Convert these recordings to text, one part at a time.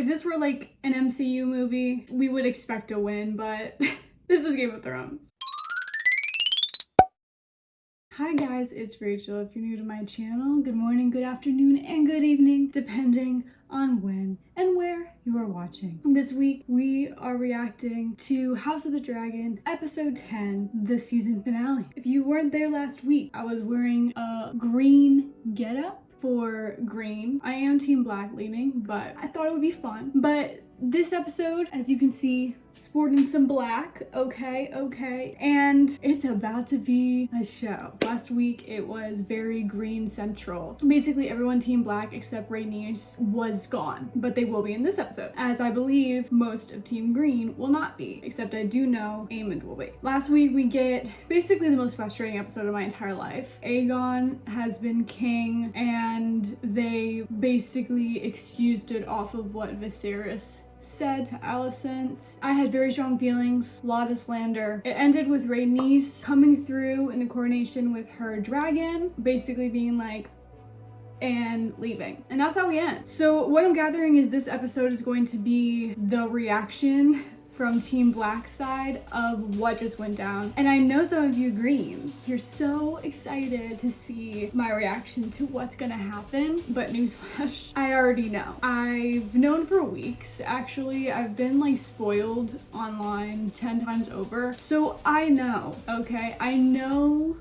If this were like an MCU movie, we would expect a win, but this is Game of Thrones. Hi guys, it's Rachel. If you're new to my channel, good morning, good afternoon, and good evening, depending on when and where you are watching. This week, we are reacting to House of the Dragon, episode 10, the season finale. If you weren't there last week, I was wearing a green getup for green. I am team black leaning, but I thought it would be fun. But this episode, as you can see, sporting some black, okay, and it's about to be a show. Last week it was very green central. Basically everyone team black except Rhaenys was gone, but they will be in this episode, as I believe most of team green will not be, except I do know Aemond will be. Last week we get basically the most frustrating episode of my entire life. Aegon has been king and they basically excused it off of what Viserys said to Alicent. I had very strong feelings, a lot of slander. It ended with Rhaenys coming through in the coronation with her dragon, basically being like, and leaving. And that's how we end. So what I'm gathering is this episode is going to be the reaction from Team Black side of what just went down. And I know some of you greens, you're so excited to see my reaction to what's gonna happen, but newsflash, I already know. I've known for weeks, actually. I've been like spoiled online 10 times over. So I know, okay? I know.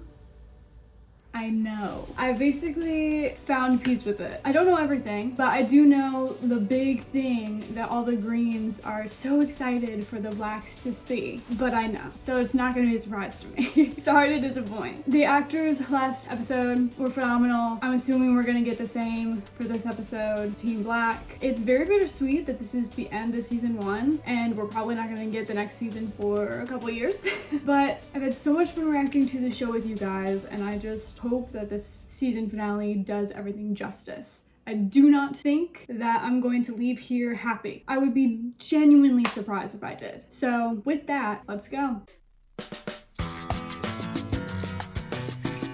I basically found peace with it. I don't know everything, but I do know the big thing that all the greens are so excited for the blacks to see, but I know. So it's not gonna be a surprise to me. Sorry to disappoint. The actors last episode were phenomenal. I'm assuming we're gonna get the same for this episode, Team Black. It's very bittersweet that this is the end of season 1 and we're probably not gonna get the next season for a couple years. But I've had so much fun reacting to the show with you guys, and I just hope that this season finale does everything justice. I do not think that I'm going to leave here happy. I would be genuinely surprised if I did. So with that, let's go.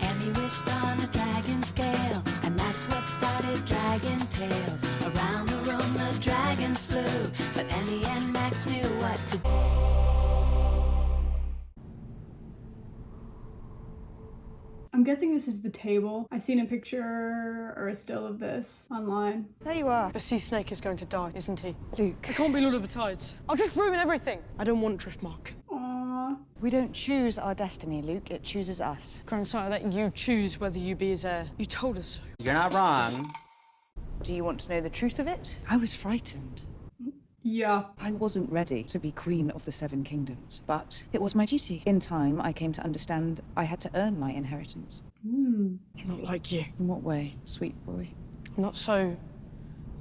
And he wished on a dragon scale, and that's what started Dragon Tales. Around the room the dragons flew, but Emmy and Max knew what to do. I'm guessing this is the table. I've seen a picture or a still of this online. There you are. The sea snake is going to die, isn't he? Luke. It can't be Lord of the Tides. I'll just ruin everything. I don't want Driftmark. Aww. We don't choose our destiny, Luke. It chooses us. Grandsire, let you choose whether you be his heir. You told us so. You're not wrong. Do you want to know the truth of it? I was frightened. Yeah. I wasn't ready to be Queen of the Seven Kingdoms, but it was my duty. In time, I came to understand I had to earn my inheritance. I'm not like you. In what way, sweet boy? I'm not so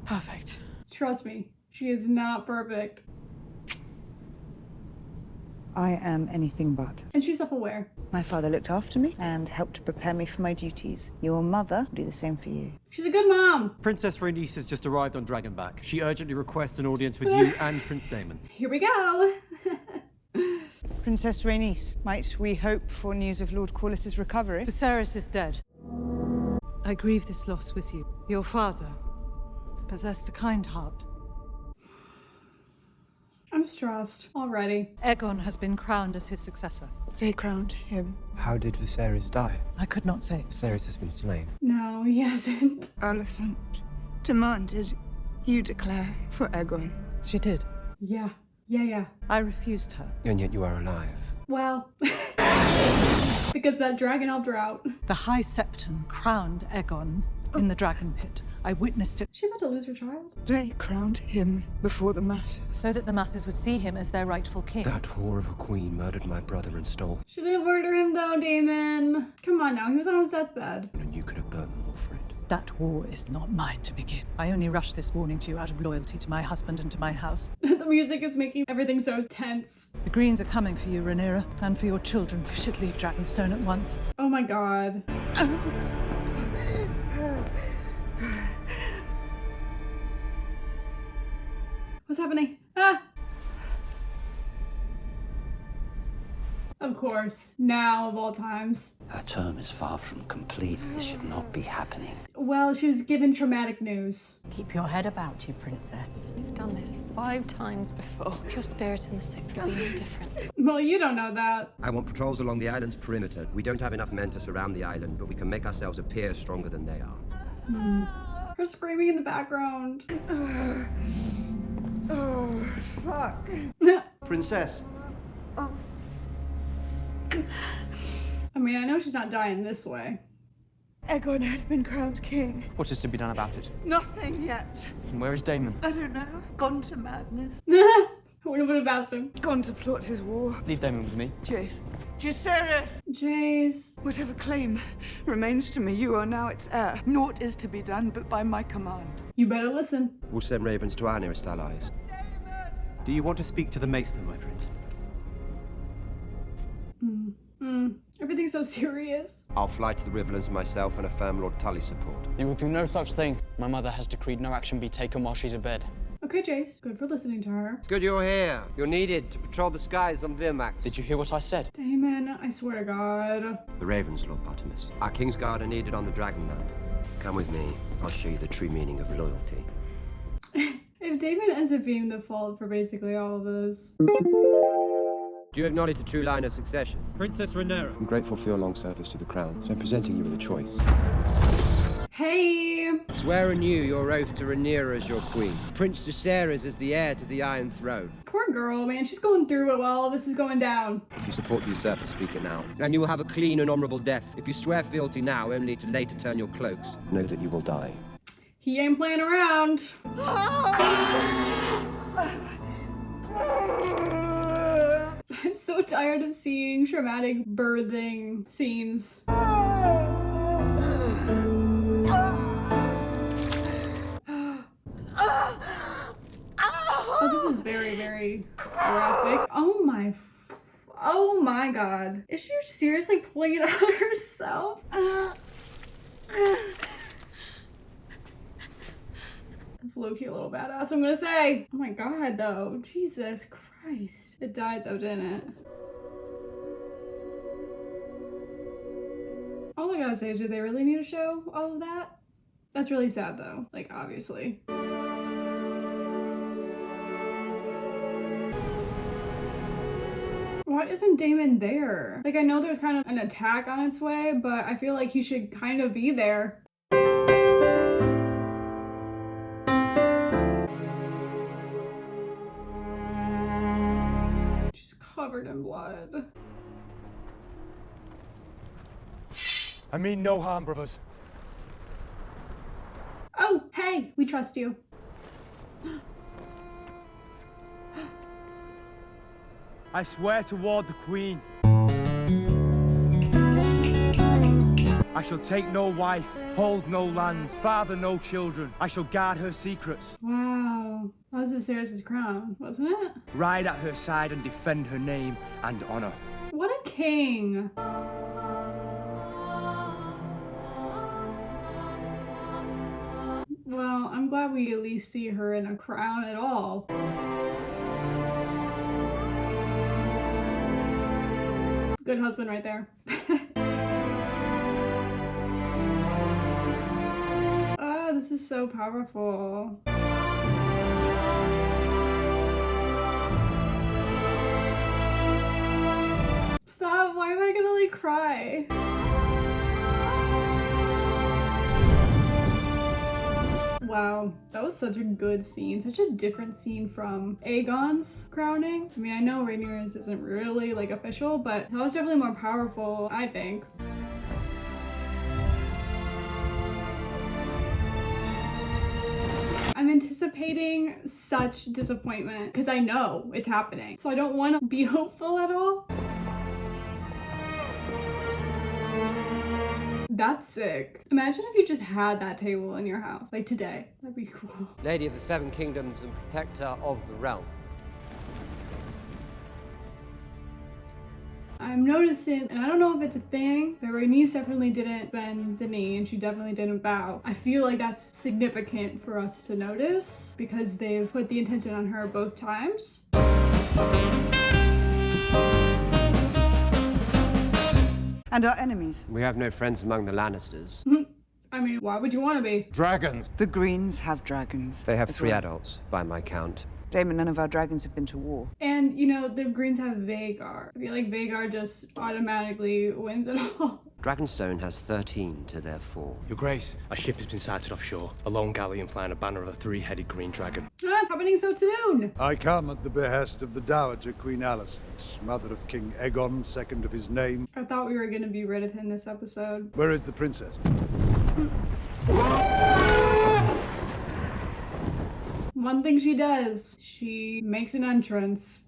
perfect. Trust me, she is not perfect. I am anything but. And she's self-aware. My father looked after me and helped prepare me for my duties. Your mother will do the same for you. She's a good mom. Princess Rhaenys has just arrived on Dragonback. She urgently requests an audience with you and Prince Daemon. Here we go. Princess Rhaenys, might we hope for news of Lord Corlys's recovery? Viserys is dead. I grieve this loss with you. Your father possessed a kind heart. I'm stressed already. Aegon has been crowned as his successor. They crowned him. How did Viserys die? I could not say. Viserys has been slain. No, he hasn't. Alicent demanded you declare for Aegon. She did. Yeah. I refused her. And yet you are alive. Well, because that dragon helped her out. The High Septon crowned Aegon in the Dragon Pit. I witnessed it. Is she about to lose her child? They crowned him before the masses. So that the masses would see him as their rightful king. That whore of a queen murdered my brother and stole. She didn't murder him though, Daemon. Come on now, he was on his deathbed. And you could have burnt more for it. That war is not mine to begin. I only rushed this warning to you out of loyalty to my husband and to my house. The music is making everything so tense. The Greens are coming for you, Rhaenyra, and for your children. You should leave Dragonstone at once. Oh my god. What's happening? Ah! Of course. Now of all times. Her term is far from complete. This should not be happening. Well, she was given traumatic news. Keep your head about you, princess. You've done this 5 times before. Your spirit in the 6th will be no different. Well, you don't know that. I want patrols along the island's perimeter. We don't have enough men to surround the island, but we can make ourselves appear stronger than they are. Her screaming in the background. Oh, fuck. Princess. I mean, I know she's not dying this way. Aegon has been crowned king. What is to be done about it? Nothing yet. And where is Damon? I don't know. Gone to madness. I would have asked him. Gone to plot his war. Leave Damon with me. Jace. Jaceres! Jace. Whatever claim remains to me, you are now its heir. Naught is to be done but by my command. You better listen. We'll send ravens to our nearest allies. Do you want to speak to the Maester, my prince? Everything's so serious. I'll fly to the Riverlands myself and affirm Lord Tully's support. You will do no such thing. My mother has decreed no action be taken while she's abed. Okay, Jace. Good for listening to her. It's good you're here. You're needed to patrol the skies on Virmax. Did you hear what I said? Damon, I swear to God. The ravens, Lord Artemis. Our Kingsguard are needed on the Dragonland. Come with me. I'll show you the true meaning of loyalty. If Damon ends up being the fault for basically all of this. Do you acknowledge the true line of succession? Princess Rhaenyra. I'm grateful for your long service to the crown, so I'm presenting you with a choice. Hey! Swear anew your oath to Rhaenyra as your queen. Prince Jaceres is the heir to the Iron Throne. Poor girl, man. She's going through it while all this is going down. If you support the usurper, speak it now. And you will have a clean and honourable death. If you swear fealty now, only to later turn your cloaks. Know that you will die. He ain't playing around. I'm so tired of seeing traumatic birthing scenes. Oh, this is very, very graphic. Oh my God. Is she seriously pulling it out herself? It's low-key a little badass, I'm gonna say. Oh my God, though. Jesus Christ. It died though, didn't it? All I gotta say is, do they really need to show all of that? That's really sad though, like, obviously. Why isn't Damon there? Like, I know there's kind of an attack on its way, but I feel like he should kind of be there. She's covered in blood. I mean no harm, brothers. Oh, hey, we trust you. I swear to ward the Queen. I shall take no wife, hold no land, father no children. I shall guard her secrets. Wow. That was Viserys' crown, wasn't it? Ride at her side and defend her name and honor. What a king. Well, I'm glad we at least see her in a crown at all. Good husband right there. Ah, this is so powerful. Stop, why am I gonna like cry? Wow, that was such a good scene. Such a different scene from Aegon's crowning. I mean, I know Rhaenyra's isn't really like official, but that was definitely more powerful, I think. I'm anticipating such disappointment because I know it's happening. So I don't want to be hopeful at all. That's sick. Imagine if you just had that table in your house, like today. That'd be cool. Lady of the Seven Kingdoms and protector of the realm. I'm noticing, and I don't know if it's a thing, but Rhaenys definitely didn't bend the knee and she definitely didn't bow. I feel like that's significant for us to notice because they've put the intention on her both times. And our enemies. We have no friends among the Lannisters. I mean, why would you want to be? Dragons. The Greens have dragons. They have as 3 well. adults, by my count. Damon, none of our dragons have been to war. And, you know, the Greens have VHAGAR. I feel like VHAGAR just automatically wins it all. Dragonstone has 13 to their 4. Your Grace. A ship has been sighted offshore. A lone galleon flying a banner of a 3-headed green dragon. Ah, it's happening so soon. I come at the behest of the Dowager Queen Alicent, mother of King Aegon, second of his name. I thought we were going to be rid of him this episode. Where is the princess? One thing she does, she makes an entrance.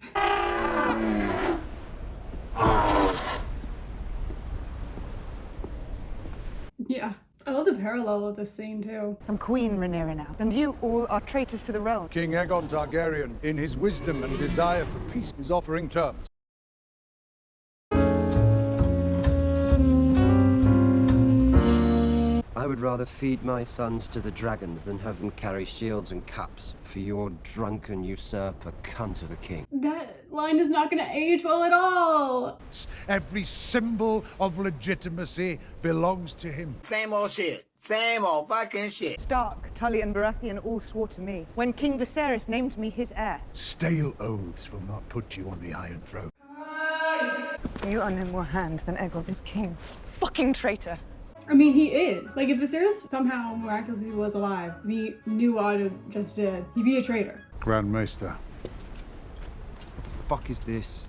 Yeah. I love the parallel of this scene too. I'm Queen Rhaenyra now, and you all are traitors to the realm. King Aegon Targaryen, in his wisdom and desire for peace, is offering terms. I would rather feed my sons to the dragons than have them carry shields and cups for your drunken usurper cunt of a king. That line is not going to age well at all. Every symbol of legitimacy belongs to him. Same old shit. Same old fucking shit. Stark, Tully, and Baratheon all swore to me when King Viserys named me his heir. Stale oaths will not put you on the Iron Throne. You are no more hand than Aegon is king. Fucking traitor. I mean, he is. Like, if Viserys somehow miraculously was alive, and he knew what I just did, he'd be a traitor. Grand Maester. Fuck is this?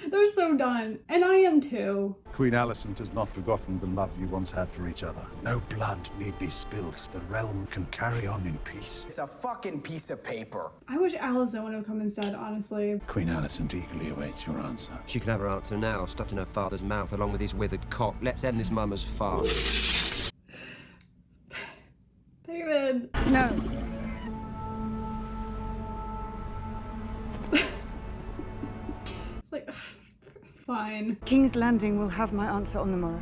They're so done. And I am too. Queen Alicent has not forgotten the love you once had for each other. No blood need be spilled. The realm can carry on in peace. It's a fucking piece of paper. I wish Alicent would have come instead, honestly. Queen Alicent eagerly awaits your answer. She can have her answer now, stuffed in her father's mouth along with his withered cock. Let's end this mama's farce. David. No. It's like, fine. King's Landing will have my answer on the morrow.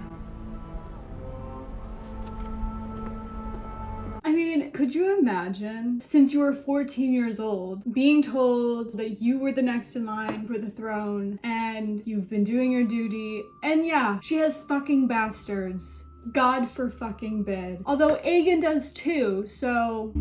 I mean, could you imagine, since you were 14 years old, being told that you were the next in line for the throne, and you've been doing your duty, and yeah, she has fucking bastards. God for fucking bid. Although Aegon does too, so...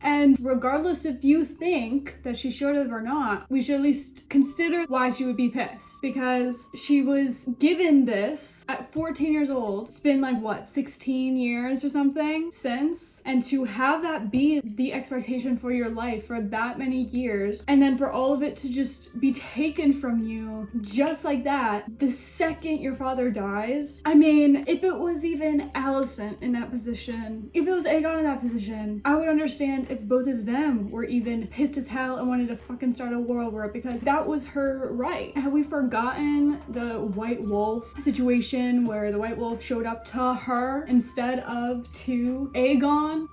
And regardless if you think that she should have or not, we should at least consider why she would be pissed. Because she was given this at 14 years old. It's been like, what, 16 years or something since? And to have that be the expectation for your life for that many years, and then for all of it to just be taken from you just like that, the second your father dies. I mean, if it was even Alicent in that position, if it was Aegon in that position, I would understand if both of them were even pissed as hell and wanted to fucking start a war over it, because that was her right. Have we forgotten the White Wolf situation where the White Wolf showed up to her instead of to Aegon?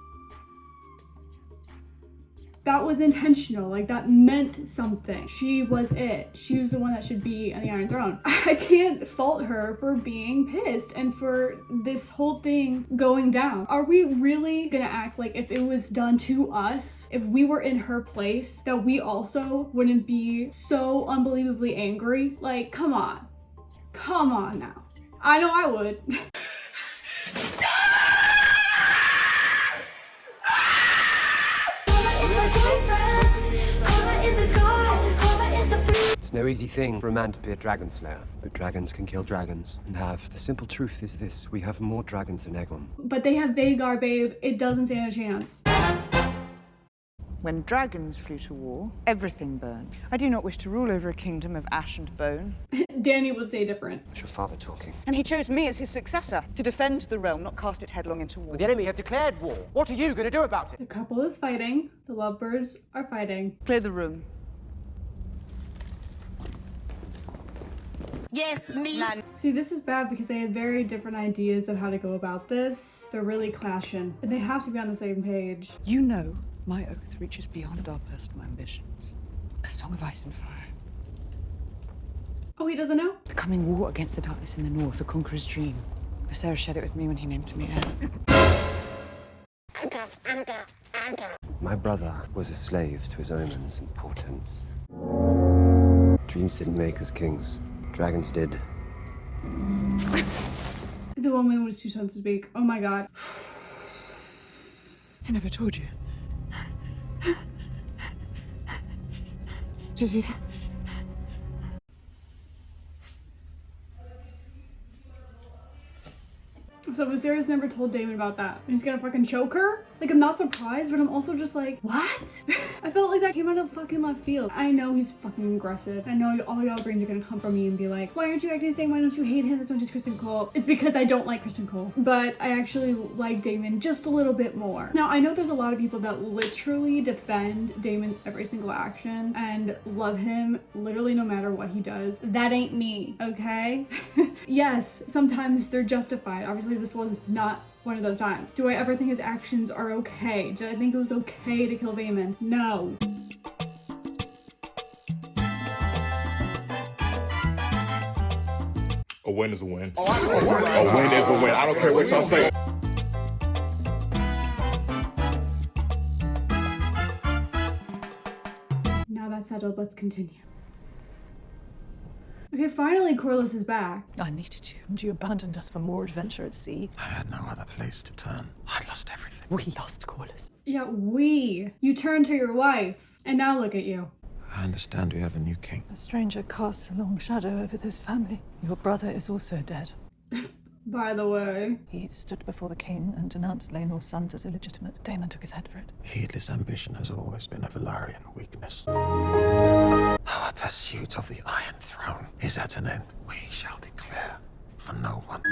That was intentional, like that meant something. She was it. She was the one that should be on the Iron Throne. I can't fault her for being pissed and for this whole thing going down. Are we really gonna act like if it was done to us, if we were in her place, that we also wouldn't be so unbelievably angry? Like, come on. Come on now. I know I would. It's no easy thing for a man to be a dragon slayer, but dragons can kill dragons and have. The simple truth is this: we have more dragons than Aegon. But they have VHAGAR, babe. It doesn't stand a chance. When dragons flew to war, everything burned. I do not wish to rule over a kingdom of ash and bone. Danny would say different. It's your father talking. And he chose me as his successor, to defend the realm, not cast it headlong into war. The enemy have declared war. What are you going to do about it? The couple is fighting. The lovebirds are fighting. Clear the room. Yes, me. See, this is bad because they had very different ideas of how to go about this. They're really clashing. And they have to be on the same page. You know, my oath reaches beyond our personal ambitions. A song of ice and fire. Oh, he doesn't know? The coming war against the darkness in the north, a conqueror's dream. Viserys shared it with me when he named me heir. My brother was a slave to his omens and portents. Dreams didn't make us kings. Dragons did. The woman was too sensitive to speak. Oh my god. I never told you. Did you? So Viserys never told Daemon about that. And he's gonna fucking choke her? Like, I'm not surprised, but I'm also just like, what? I felt like that came out of fucking left field. I know he's fucking aggressive. I know all y'all brains are gonna come for me and be like, why aren't you acting the same? Why don't you hate him as much as Kristen Cole? It's because I don't like Kristen Cole. But I actually like Daemon just a little bit more. Now, I know there's a lot of people that literally defend Daemon's every single action and love him literally no matter what he does. That ain't me, okay? Yes, sometimes they're justified. Obviously, this was not one of those times. Do I ever think his actions are okay? Did I think it was okay to kill Daemon? No. A win is a win. A win is a win. I don't care what y'all say. Now that's settled, let's continue. Okay, finally Corlys is back. I needed you, and you abandoned us for more adventure at sea. I had no other place to turn. I'd lost everything. We lost Corlys. Yeah, you turned to your wife, and now look at you. I understand we have a new king. A stranger casts a long shadow over this family. Your brother is also dead. By the way. He stood before the king and denounced Laenor's sons as illegitimate. Daemon took his head for it. Heedless ambition has always been a Velaryon weakness. Our pursuit of the Iron Throne is at an end. We shall declare for no one.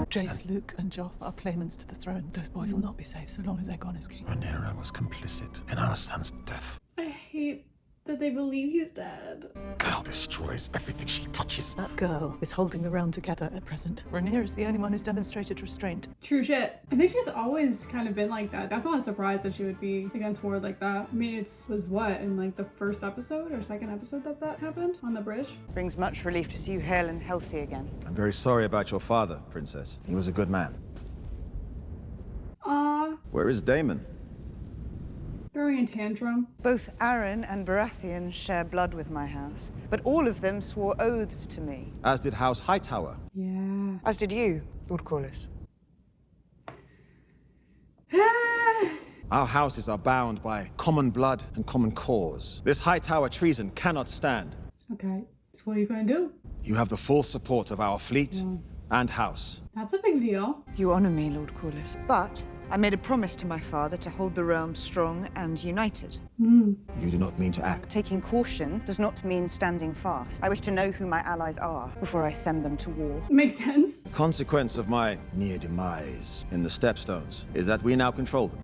Jace, Luke, and Joff are claimants to the throne. Those boys will not be safe so long as Aegon is king. Rhaenyra was complicit in our son's death. I hate that they believe he's dead. Girl destroys everything she touches. That girl is holding the realm together at present. Rhaenyra is the only one who's demonstrated restraint. True shit. I think she's always kind of been like that. That's not a surprise that she would be against Ward like that. I mean, was what, in like the first episode or second episode that happened on the bridge? Brings much relief to see you hale and healthy again. I'm very sorry about your father, Princess. He was a good man. Where is Daemon? Throwing a tantrum. Both Arryn and Baratheon share blood with my house, but all of them swore oaths to me. As did House Hightower. Yeah. As did you, Lord Corlys. Our houses are bound by common blood and common cause. This Hightower treason cannot stand. Okay, so what are you gonna do? You have the full support of our fleet and house. That's a big deal. You honor me, Lord Corlys, but I made a promise to my father to hold the realm strong and united. You do not mean to act. Taking caution does not mean standing fast. I wish to know who my allies are before I send them to war. Makes sense. The consequence of my near demise in the Stepstones is that we now control them.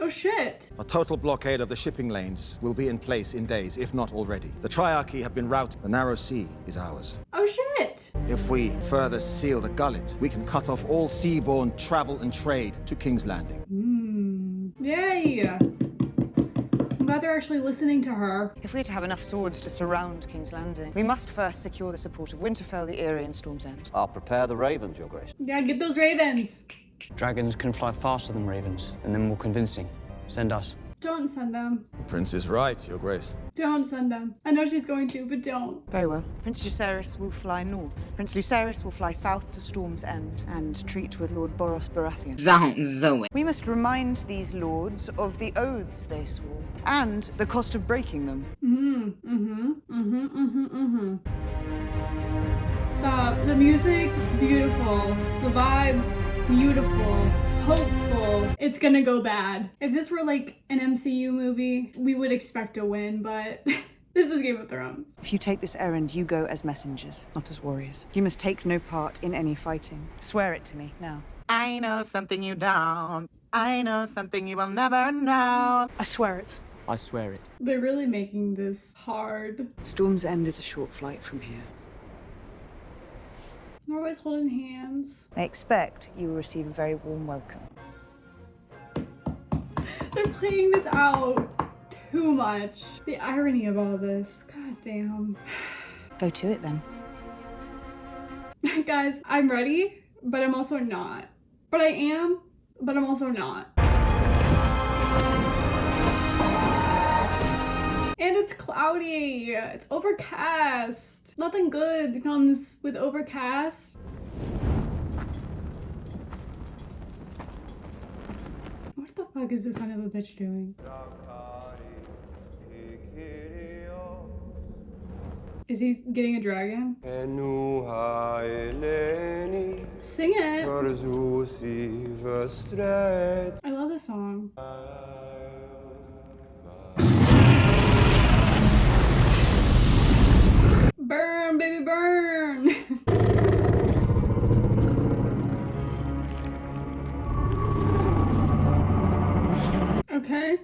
Oh shit. A total blockade of the shipping lanes will be in place in days, if not already. The Triarchy have been routed. The narrow sea is ours. Oh shit. If we further seal the gullet, we can cut off all seaborne travel and trade to King's Landing. Yay. I'm glad they're actually listening to her. If we're to have enough swords to surround King's Landing, we must first secure the support of Winterfell, the Eyrie, and Storm's End. I'll prepare the ravens, Your Grace. Yeah, get those ravens. Dragons can fly faster than ravens, and then more convincing. Send us. Don't send them. The prince is right, Your Grace. Don't send them. I know she's going to, but don't. Very well. Prince Jacaerys will fly north. Prince Lucerys will fly south to Storm's End and treat with Lord Boros Baratheon. Don't do it. We must remind these lords of the oaths they swore and the cost of breaking them. Stop. The music, beautiful. The vibes, beautiful. Hopeful. It's gonna go bad. If this were like an MCU movie, we would expect a win, but this is Game of Thrones. If you take this errand, you go as messengers, not as warriors. You must take no part in any fighting. Swear it to me now. I know something you don't. I know something you will never know. I swear it. I swear it. They're really making this hard. Storm's End is a short flight from here. They're always holding hands. I expect you will receive a very warm welcome. They're playing this out too much. The irony of all this. God damn. Go to it then. Guys, I'm ready, but I'm also not. But I am, but I'm also not. And it's cloudy. It's overcast. Nothing good comes with overcast. What the fuck is this son of a bitch doing? Is he getting a dragon? Sing it. I love this song. Burn, baby, burn. Okay.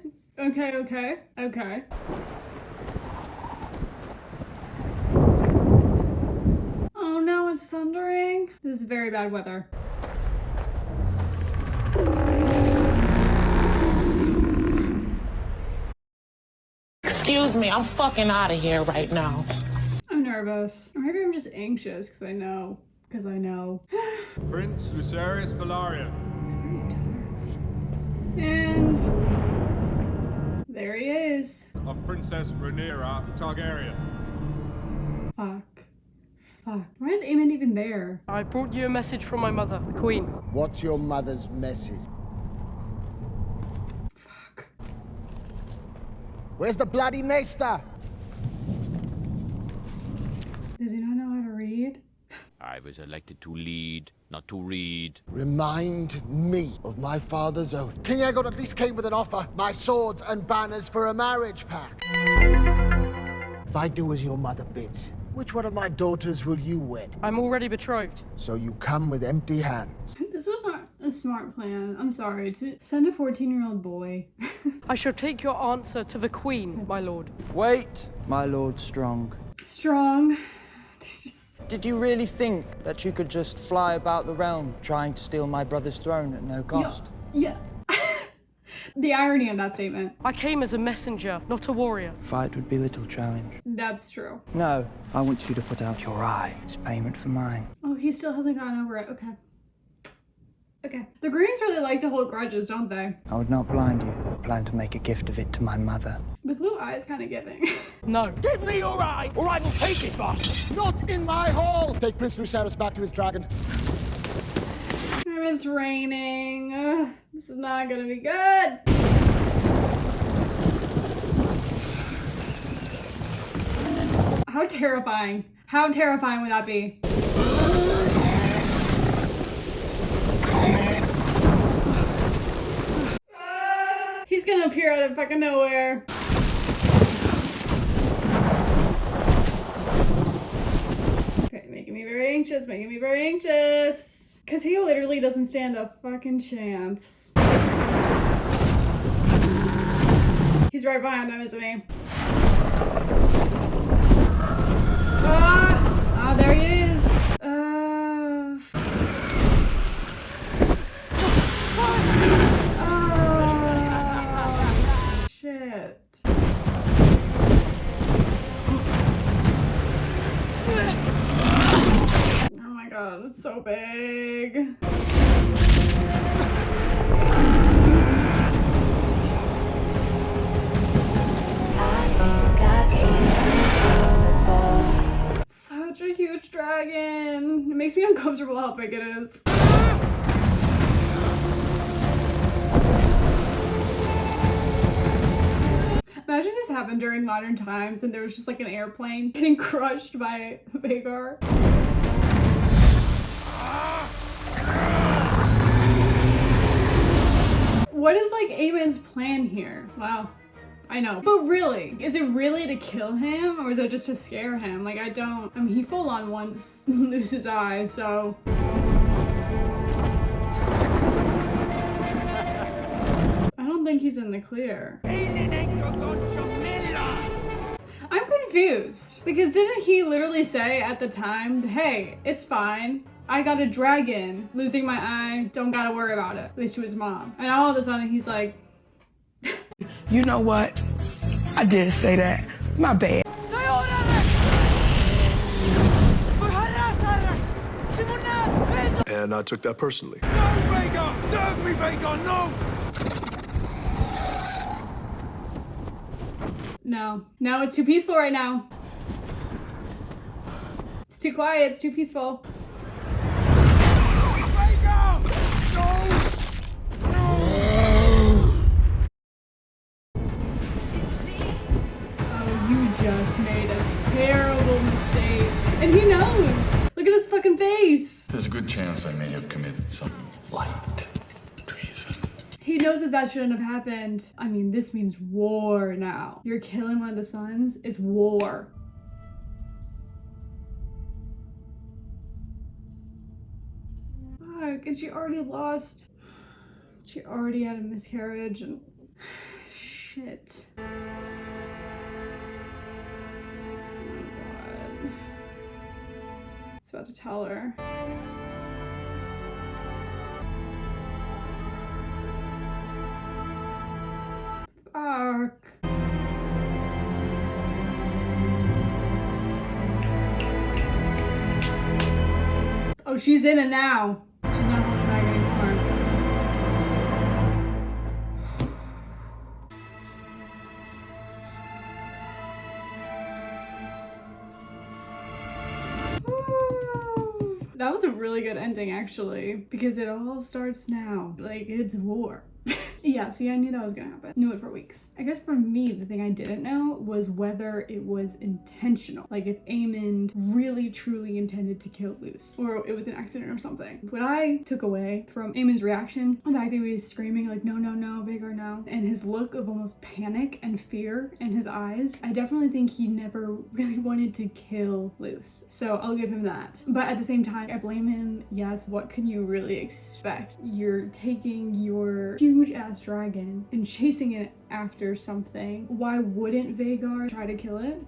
Oh no, it's thundering. This is very bad weather. Excuse me, I'm fucking out of here right now. I'm nervous. Or maybe I'm just anxious because I know. Prince Lucerys Velaryon. And there he is. Of Princess Rhaenyra Targaryen. Fuck. Why is Aemon even there? I brought you a message from my mother, the Queen. What's your mother's message? Fuck. Where's the bloody maester? Does he not know how to read? I was elected to lead, not to read. Remind me of my father's oath. King Aegon at least came with an offer. My swords and banners for a marriage pact. If I do as your mother bids, which one of my daughters will you wed? I'm already betrothed. So you come with empty hands. This was not a smart plan. I'm sorry. To send a 14-year-old boy. I shall take your answer to the Queen, my lord. Wait, my lord Strong. Strong. Did you really think that you could just fly about the realm trying to steal my brother's throne at no cost? Yeah. The irony of that statement. I came as a messenger, not a warrior. Fight would be little challenge. That's true. No, I want you to put out your eye as payment for mine. Oh, he still hasn't gotten over it. Okay. The Greens really like to hold grudges, don't they? I would not blind you. I plan to make a gift of it to my mother. The blue eye is kind of giving. No. Give me your eye, or I will take it, boss! Not in my hall! Take Prince Lucerys back to his dragon. It's raining. Ugh, this is not gonna be good. How terrifying. How terrifying would that be? He's gonna appear out of fucking nowhere. Okay, making me very anxious, Because he literally doesn't stand a fucking chance. He's right behind him, isn't he? Ah, there he is. Shit. Oh my god, it's so big. Such a huge dragon. It makes me uncomfortable how big it is. Imagine this happened during modern times and there was just like an airplane getting crushed by VHAGAR. What is like Aemon's plan here? Wow. I know. But really, is it really to kill him or is it just to scare him? Like I mean, he full on once loses his eye, so. I don't think he's in the clear. I'm confused because didn't he literally say at the time, hey, it's fine. I got a dragon. Losing my eye, don't gotta worry about it. At least to his mom. And all of a sudden he's like, You know what? I did say that. My bad. And I took that personally. No, VHAGAR! Serve me, VHAGAR, no! No. No, it's too peaceful right now. It's too quiet, it's too peaceful. Oh, you just made a terrible mistake. And he knows! Look at his fucking face! There's a good chance I may have committed some light treason. He knows that that shouldn't have happened. I mean, this means war now. You're killing one of the sons, it's war. Fuck, and she already lost. She already had a miscarriage and shit. Oh God. It's about to tell her. Fuck. Oh, she's in it now. She's not holding back anymore. That was a really good ending, actually, because it all starts now. Like, it's war. Yeah, see, I knew that was gonna happen. Knew it for weeks. I guess for me, the thing I didn't know was whether it was intentional. Like if Aemond really truly intended to kill Luce, or it was an accident or something. What I took away from Aemond's reaction, the fact that he was screaming like, no, no, no, VHAGAR, no, and his look of almost panic and fear in his eyes, I definitely think he never really wanted to kill Luce. So I'll give him that. But at the same time, I blame him. Yes, what can you really expect? You're taking your huge ass dragon and chasing it after something. Why wouldn't VHAGAR try to kill it?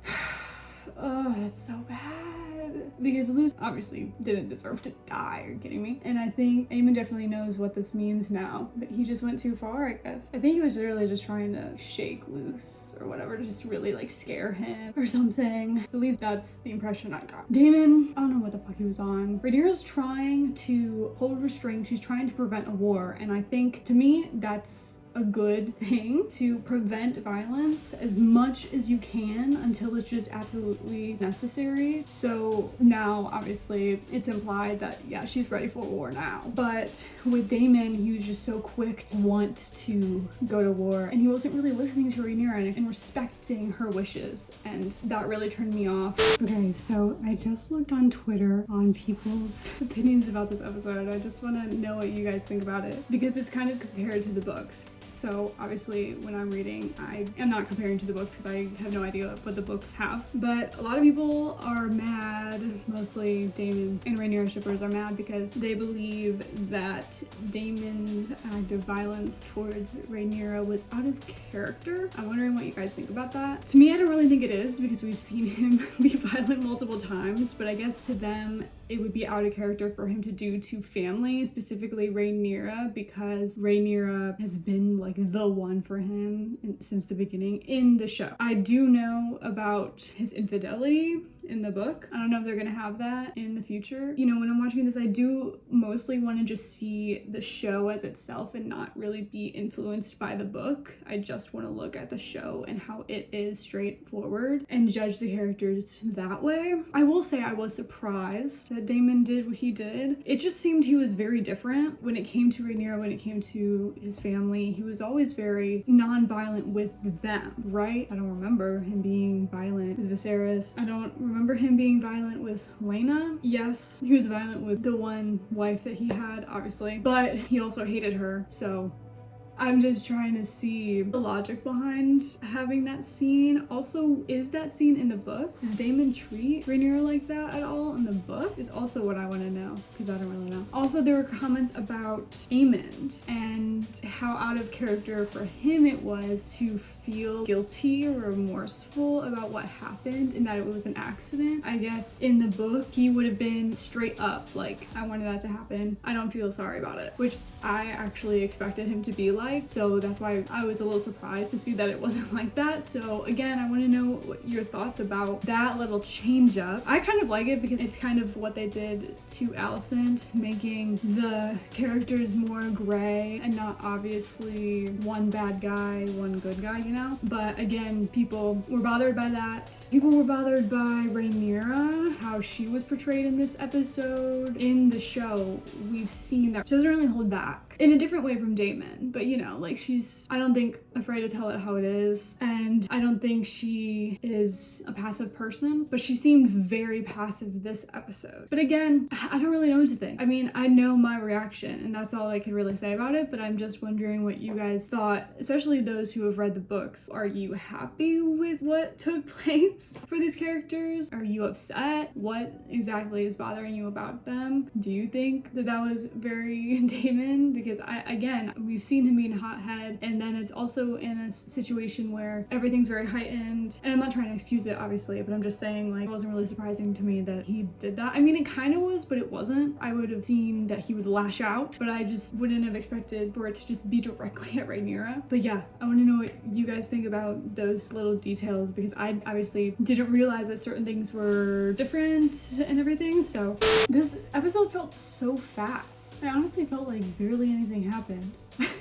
Oh, that's so bad. Because Luce obviously didn't deserve to die. Are you kidding me? And I think Aemond definitely knows what this means now. But he just went too far, I guess. I think he was really just trying to shake Luce or whatever, to just really like scare him or something. At least that's the impression I got. Daemon, I don't know what the fuck he was on. Rhaenyra's trying to hold restraint. She's trying to prevent a war. And I think, to me, that's a good thing, to prevent violence as much as you can until it's just absolutely necessary. So now obviously it's implied that yeah, she's ready for war now. But with Daemon, he was just so quick to want to go to war, and he wasn't really listening to Rhaenyra and respecting her wishes, and that really turned me off. Okay, so I just looked on Twitter on people's opinions about this episode. I just want to know what you guys think about it, because it's kind of compared to the books. So obviously when I'm reading, I am not comparing to the books because I have no idea what the books have. But a lot of people are mad, mostly Daemon and Rhaenyra shippers are mad because they believe that Daemon's act of violence towards Rhaenyra was out of character. I'm wondering what you guys think about that. To me, I don't really think it is, because we've seen him be violent multiple times, but I guess to them, it would be out of character for him to do to family, specifically Rhaenyra, because Rhaenyra has been like the one for him since the beginning in the show. I do know about his infidelity in the book. I don't know if they're gonna have that in the future. You know, when I'm watching this, I do mostly want to just see the show as itself and not really be influenced by the book. I just want to look at the show and how it is straightforward and judge the characters that way. I will say I was surprised that Daemon did what he did. It just seemed he was very different when it came to Rhaenyra, when it came to his family. He was always very non-violent with them, right? I don't remember him being violent with Viserys. I don't remember him being violent with Laena. Yes, he was violent with the one wife that he had, obviously, but he also hated her, so I'm just trying to see the logic behind having that scene. Also, is that scene in the book? Does Daemon treat Rhaenyra like that at all in the book? Is also what I want to know, because I don't really know. Also, there were comments about Aemond and how out of character for him it was to feel guilty or remorseful about what happened and that it was an accident. I guess in the book, he would have been straight up like, I wanted that to happen. I don't feel sorry about it, which I actually expected him to be like. So that's why I was a little surprised to see that it wasn't like that. So again, I want to know what your thoughts about that little change up. I kind of like it because it's kind of what they did to Alicent, making the characters more gray and not not obviously one bad guy, one good guy, you know? But again, people were bothered by that. People were bothered by Rhaenyra, how she was portrayed in this episode. In the show, we've seen that she doesn't really hold back in a different way from Daemon, but you know, like she's, I don't think, afraid to tell it how it is, and I don't think she is a passive person, but she seemed very passive this episode. But again, I don't really know what to think. I mean, I know my reaction, and that's all I can really say about it, but I'm just wondering what you guys thought, especially those who have read the books. Are you happy with what took place for these characters? Are you upset? What exactly is bothering you about them? Do you think that that was very Daemon? Because again, we've seen him being hothead, and then it's also in a situation where everything's very heightened, and I'm not trying to excuse it obviously, but I'm just saying, like, it wasn't really surprising to me that he did that. I mean, it kind of was, but it wasn't. I would have seen that he would lash out, but I just wouldn't have expected for it to just be directly at Rhaenyra. But yeah, I want to know what you guys think about those little details, because I obviously didn't realize that certain things were different and everything. So this episode felt so fast. I honestly felt like barely anything happened.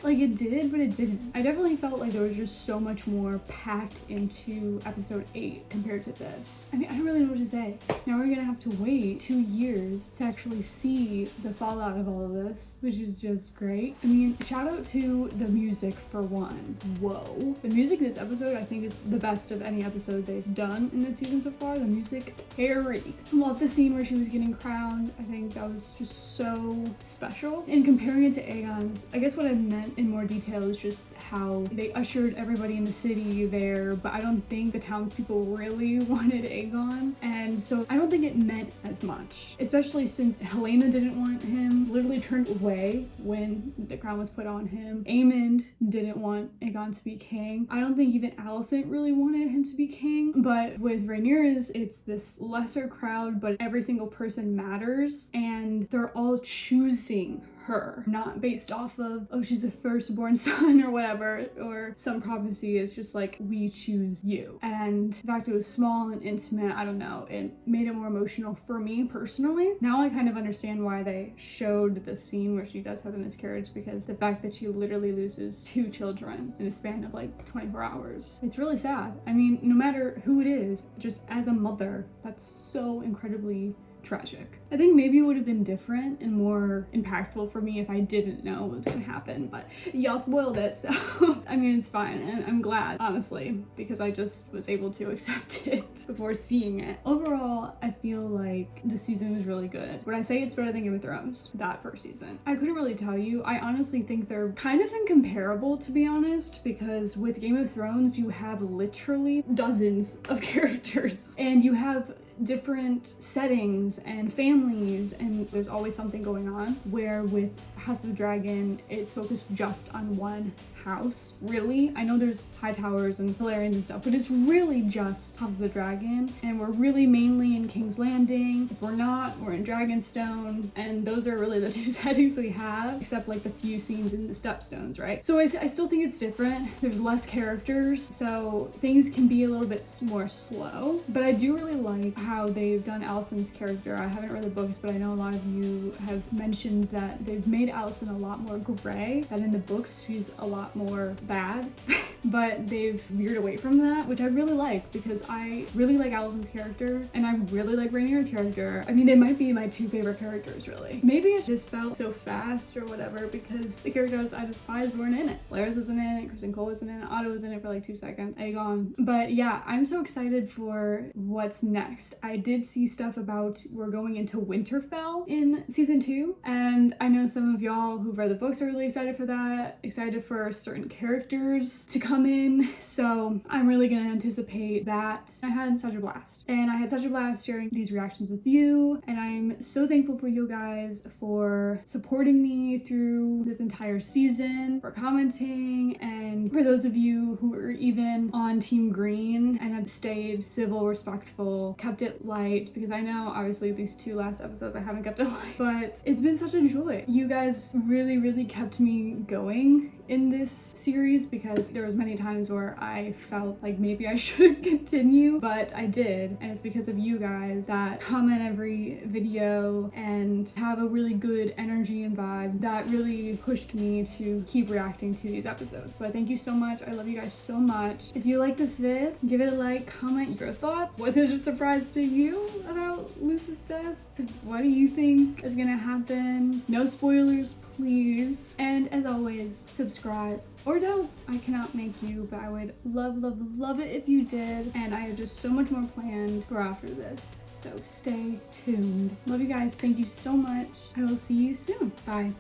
Like it did, but it didn't. I definitely felt like there was just so much more packed into episode 8 compared to this. I mean, I don't really know what to say. Now we're gonna have to wait 2 years to actually see the fallout of all of this, which is just great. I mean, shout out to the music for one. Whoa. The music in this episode I think is the best of any episode they've done in this season so far. The music, Harry. Love the scene where she was getting crowned. I think that was just so special. And comparing it to Aegon's, I guess what I meant in more detail is just how they ushered everybody in the city there, but I don't think the townspeople really wanted Aegon, and so I don't think it meant as much, especially since Helena didn't want him, literally turned away when the crown was put on him. Aemond didn't want Aegon to be king. I don't think even Alicent really wanted him to be king, but with Rhaenyra's, it's this lesser crowd, but every single person matters, and they're all choosing her, not based off of, oh, she's the firstborn son or whatever, or some prophecy. It's just like, we choose you. And the fact it was small and intimate, I don't know, it made it more emotional for me personally. Now I kind of understand why they showed the scene where she does have a miscarriage, because the fact that she literally loses 2 children in the span of like 24 hours, it's really sad. I mean, no matter who it is, just as a mother, that's so incredibly tragic. I think maybe it would have been different and more impactful for me if I didn't know what was gonna happen, but y'all spoiled it, so I mean, it's fine, and I'm glad, honestly, because I just was able to accept it before seeing it. Overall, I feel like the season was really good. Would I say it's better than Game of Thrones, that first season? I couldn't really tell you. I honestly think they're kind of incomparable, to be honest, because with Game of Thrones, you have literally dozens of characters, and you have different settings and families, and there's always something going on, where with House of the Dragon, it's focused just on one house, really. I know there's high towers and Valerians and stuff, but it's really just House of the Dragon, and we're really mainly in King's Landing. If we're not, we're in Dragonstone, and those are really the 2 settings we have, except like the few scenes in the Stepstones, right? So I still think it's different. There's less characters, so things can be a little bit more slow, but I do really like how they've done Alicent's character. I haven't read the books, but I know a lot of you have mentioned that they've made Alicent a lot more gray, that in the books she's a lot more bad. But they've veered away from that, which I really like, because I really like Alicent's character and I really like Rhaenyra's character. I mean, they might be my 2 favorite characters, really. Maybe it just felt so fast or whatever because the characters I despise weren't in it. Larys wasn't in it, Kristen Cole wasn't in it, Otto was in it for like 2 seconds, Aegon. But yeah, I'm so excited for what's next. I did see stuff about we're going into Winterfell in season 2, and I know some of y'all who've read the books are really excited for that, excited for certain characters to come in, so I'm really gonna anticipate that. I had such a blast, and I had such a blast sharing these reactions with you, and I'm so thankful for you guys for supporting me through this entire season, for commenting, and for those of you who are even on Team Green and have stayed civil, respectful, kept it light, because I know obviously these 2 last episodes I haven't kept it light, but it's been such a joy. You guys really kept me going in this series because there was many times where I felt like maybe I shouldn't continue, but I did, and it's because of you guys that comment every video and have a really good energy and vibe that really pushed me to keep reacting to these episodes. So I thank you so much. I love you guys so much. If you like this vid, give it a like, comment your thoughts. Was it a surprise to you about Luce's death? What do you think is gonna happen? No spoilers, please. And as always, subscribe or don't. I cannot make you, but I would love it if you did. And I have just so much more planned for after this, so stay tuned. Love you guys. Thank you so much. I will see you soon. Bye.